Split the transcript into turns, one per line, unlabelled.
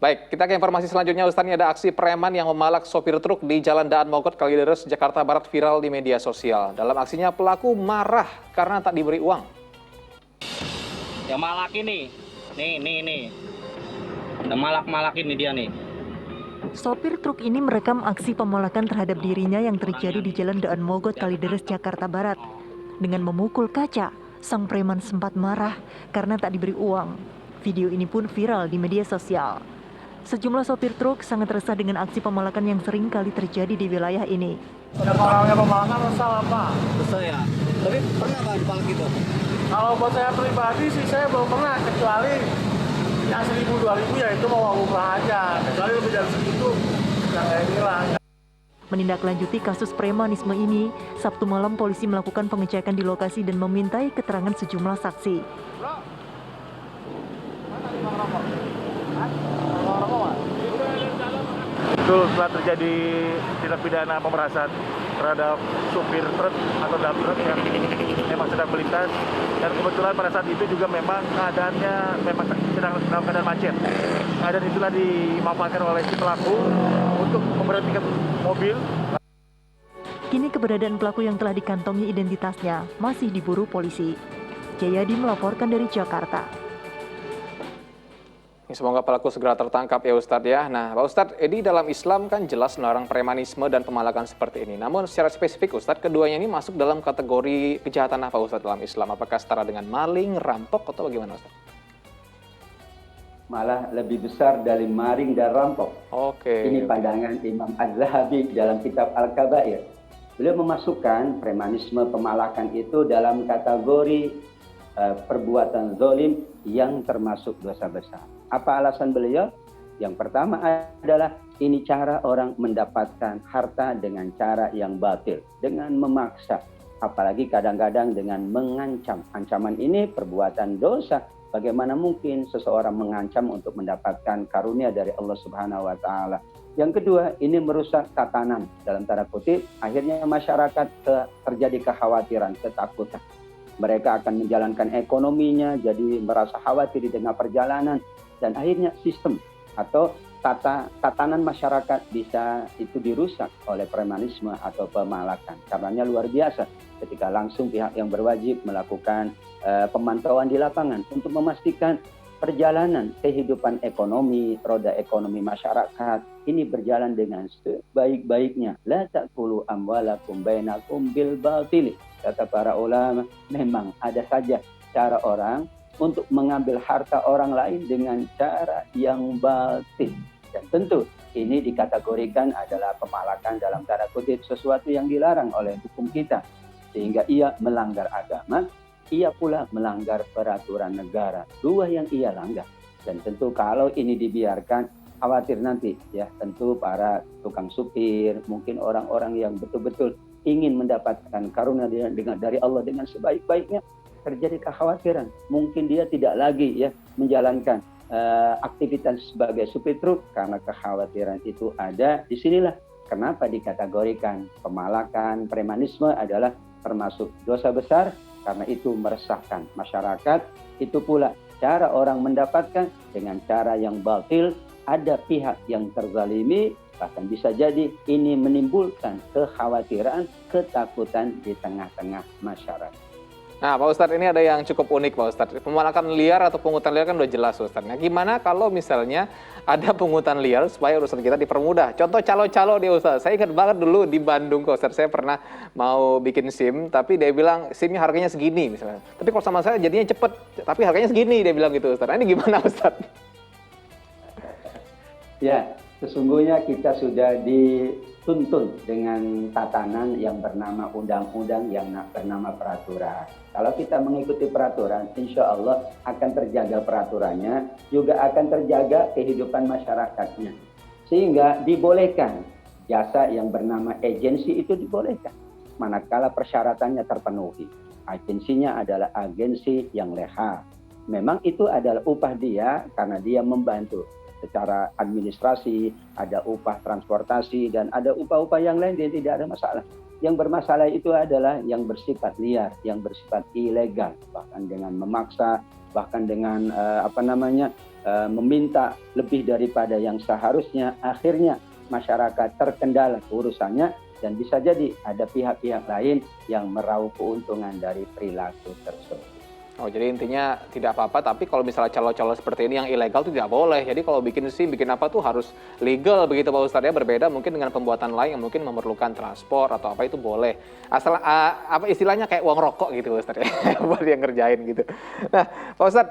Baik, kita ke informasi selanjutnya, Ustaz. Ini ada aksi preman yang memalak sopir truk di Jalan Daan Mogot, Kalideres, Jakarta Barat viral di media sosial. Dalam aksinya pelaku marah karena tak diberi uang.
Yang malak ini, nih. Udah malak ini dia nih.
Sopir truk ini merekam aksi pemalakan terhadap dirinya yang terjadi di Jalan Daan Mogot, Kalideres, Jakarta Barat. Dengan memukul kaca, sang preman sempat marah karena tak diberi uang. Video ini pun viral di media sosial. Sejumlah sopir truk sangat resah dengan aksi pemalakan yang sering kali terjadi di wilayah ini.
Ada orangnya pemalakan resah Pak.
Resah ya? Tapi pernah Pak dipalak gitu?
Kalau buat saya pribadi sih saya belum pernah, kecuali yang 1.000-2.000 ya itu mau umrah aja. Kecuali lebih dari segitu yang kayak inilah.
Menindaklanjuti kasus premanisme ini, Sabtu malam polisi melakukan pengecekan di lokasi dan memintai keterangan sejumlah saksi.
Bro, mana lima rokok? Lima rokok Pak? Betul, setelah terjadi tindak pidana pemerasan terhadap supir truk atau dump truck yang memang sedang melintas, dan kebetulan pada saat itu juga memang keadaannya memang sedang dalam keadaan macet. Keadaan itulah dimanfaatkan oleh si pelaku untuk memberhentikan mobil.
Kini keberadaan pelaku yang telah dikantongi identitasnya masih diburu polisi. Jayadi melaporkan dari Jakarta.
Semoga pelaku segera tertangkap ya Ustadz ya. Nah Pak Ustadz, di dalam Islam kan jelas melarang premanisme dan pemalakan seperti ini. Namun secara spesifik Ustadz, keduanya ini masuk dalam kategori kejahatan apa Ustadz dalam Islam? Apakah setara dengan maling, rampok, atau bagaimana Ustadz?
Malah lebih besar dari maling dan rampok. Ini pandangan Imam Az-Zahabi dalam kitab Al-Kabair. Beliau memasukkan premanisme, pemalakan itu dalam kategori perbuatan zalim yang termasuk dosa besar. Apa alasan beliau? Yang pertama adalah ini cara orang mendapatkan harta dengan cara yang batil, dengan memaksa, apalagi kadang-kadang dengan mengancam. Ancaman ini perbuatan dosa. Bagaimana mungkin seseorang mengancam untuk mendapatkan karunia dari Allah Subhanahu wa taala? Yang kedua, ini merusak tatanan, dalam tanda kutip, akhirnya masyarakat terjadi kekhawatiran, ketakutan. Mereka akan menjalankan ekonominya, jadi merasa khawatir di tengah perjalanan, dan akhirnya sistem atau tatanan masyarakat bisa itu dirusak oleh premanisme atau pemalakan. Karenanya luar biasa ketika langsung pihak yang berwajib melakukan pemantauan di lapangan untuk memastikan perjalanan kehidupan ekonomi, roda ekonomi masyarakat ini berjalan dengan sebaik-baiknya. La ta'kulu amwalakum bainakum bil batil. Kata para ulama, memang ada saja cara orang untuk mengambil harta orang lain dengan cara yang batil. Dan tentu ini dikategorikan adalah pemalakan dalam tanda kutip sesuatu yang dilarang oleh hukum kita. Sehingga ia melanggar agama, ia pula melanggar peraturan negara. Dua yang ia langgar. Dan tentu kalau ini dibiarkan, khawatir nanti ya tentu para tukang supir, mungkin orang-orang yang betul-betul ingin mendapatkan karunia dari Allah dengan sebaik-baiknya, terjadi kekhawatiran. Mungkin dia tidak lagi ya menjalankan aktivitas sebagai supir truk karena kekhawatiran itu ada. Disinilah kenapa dikategorikan pemalakan, premanisme adalah termasuk dosa besar karena itu meresahkan masyarakat. Itu pula cara orang mendapatkan dengan cara yang batil. Ada pihak yang terzalimi, bahkan bisa jadi ini menimbulkan kekhawatiran, ketakutan di tengah-tengah masyarakat.
Nah Pak Ustadz, ini ada yang cukup unik Pak Ustadz. Pemalakan liar atau pungutan liar kan udah jelas Ustadz. Nah gimana kalau misalnya ada pungutan liar supaya urusan kita dipermudah? Contoh calo-calo dia Ustadz. Saya ingat banget dulu di Bandung Ustadz, saya pernah mau bikin SIM, tapi dia bilang SIM-nya harganya segini misalnya. Tapi kalau sama saya jadinya cepet, tapi harganya segini dia bilang gitu Ustadz. Nah ini gimana Ustadz?
Ya, sesungguhnya kita sudah dituntun dengan tatanan yang bernama undang-undang, yang bernama peraturan. Kalau kita mengikuti peraturan, insya Allah akan terjaga peraturannya, juga akan terjaga kehidupan masyarakatnya. Sehingga dibolehkan jasa yang bernama agensi itu dibolehkan, manakala persyaratannya terpenuhi. Agensinya adalah agensi yang legal. Memang itu adalah upah dia karena dia membantu secara administrasi, ada upah transportasi, dan ada upah-upah yang lain, dia tidak ada masalah. yang bermasalah itu adalah yang bersifat liar, yang bersifat ilegal, bahkan dengan memaksa, bahkan dengan meminta lebih daripada yang seharusnya. Akhirnya masyarakat terkendala urusannya dan bisa jadi ada pihak-pihak lain yang meraup keuntungan dari perilaku tersebut.
Oh, jadi intinya tidak apa-apa, tapi kalau misalnya calo-calo seperti ini yang ilegal itu tidak boleh. Jadi kalau bikin SIM, bikin apa tuh harus legal begitu Pak Ustadz ya, berbeda mungkin dengan pembuatan lain yang mungkin memerlukan transport atau apa itu boleh. Asal apa istilahnya kayak uang rokok gitu Pak Ustadz ya, buat yang ngerjain gitu. Nah, Pak Ustadz